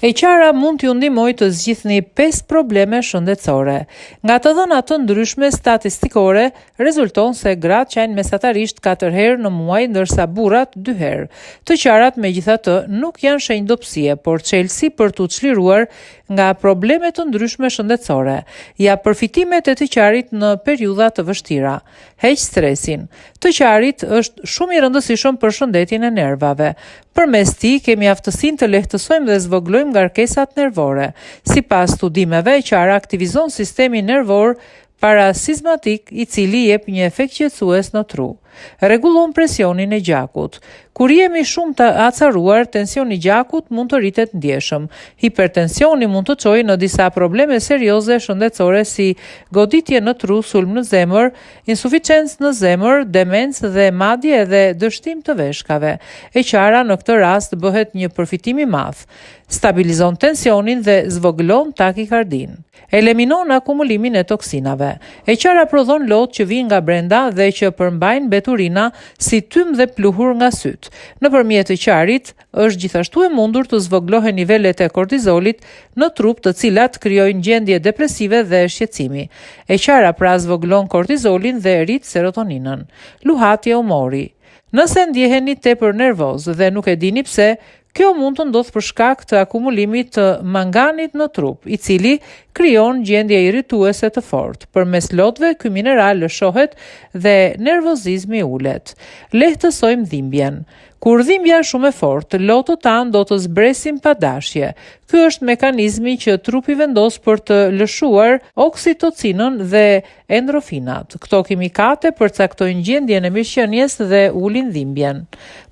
E qara mund t'ju ndihmojë të zgjidhni 5 probleme shëndetësore. Nga të dhënat të ndryshme statistikore, rezulton se gratë qajnë mesatarisht 4 herë në muaj, ndërsa burrat 2 herë. Të qarat megjithatë nuk janë shenjë dobësie, por çelësi për t'u çliruar nga probleme të ndryshme shëndetësore. Ja përfitimet e të qarit në periudha të vështira. Heq stresin. Të qarit është shumë i rëndësishëm për shëndetin e nervave. Përmes tij kemi aftësinë të lehtësojmë dhe zvogëlojmë ngarkesat nervore. Sipas studimeve, qara aktivizon sistemin nervor parasizmatik, i cili jep një efekt qetësues në tru. Rregullon presionin e gjakut. Kur jemi shumë të acaruar, tensioni i gjakut mund të rritet ndjeshëm. Hipertensioni mund të çojë në disa probleme serioze shëndetësore si goditje në tru, sulm në zemër, insuficiencë në zemër, demencë dhe madje edhe dështim të veshkave. E qara në këtë rast bëhet një përfitim i madh. Stabilizon tensionin dhe zvogëlon takikardin. Eliminon akumulimin e toksinave. E qara prodhon lotë që vijnë nga brenda dhe që përmbajnë beturina si tym dhe pluhur nga syt. Nëpërmjet të qarit është gjithashtu e mundur të zvogëlohen nivelet e kortizolit në trup, të cilat krijojnë gjendje depresive dhe shqetësimi. E qara pra zvogëlon kortizolin dhe rrit serotoninën. Luhatje umori. Nëse ndjeheni tepër nervoz dhe nuk e dini pse, kjo mund të ndodhë për shkak të akumulimit të manganit në trup, i cili krijon gjendje irrituese të fortë. Përmes lotëve, ky mineral lëshohet dhe nervozizmi ulet. Lehtësojmë dhimbjen. Kur dhimbja është shumë e fortë, lotët tanë do të zbresin pa dashje. Ky është mekanizmi që trupi vendos për të lëshuar oksitocinën dhe endorfinat. Këto kimikate përcaktojnë gjendjen e mirëqenies dhe ulin dhimbjen.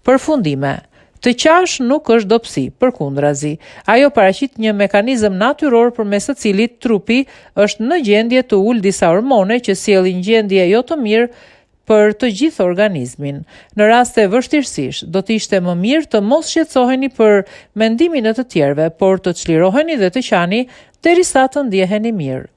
Përfundime. Të qash nuk është dobësi, përkundrazi. Ajo paraqit një mekanizëm natyror përmes të cilit trupi është në gjendje të ulë disa hormone që sjellin gjendje jo të mirë për të gjithë organizmin. Në raste vështirësish, do të ishte më mirë të mos shqetësoheni për mendimin e të tjerëve, por të çliroheni dhe të qani derisa të ndjeheni mirë.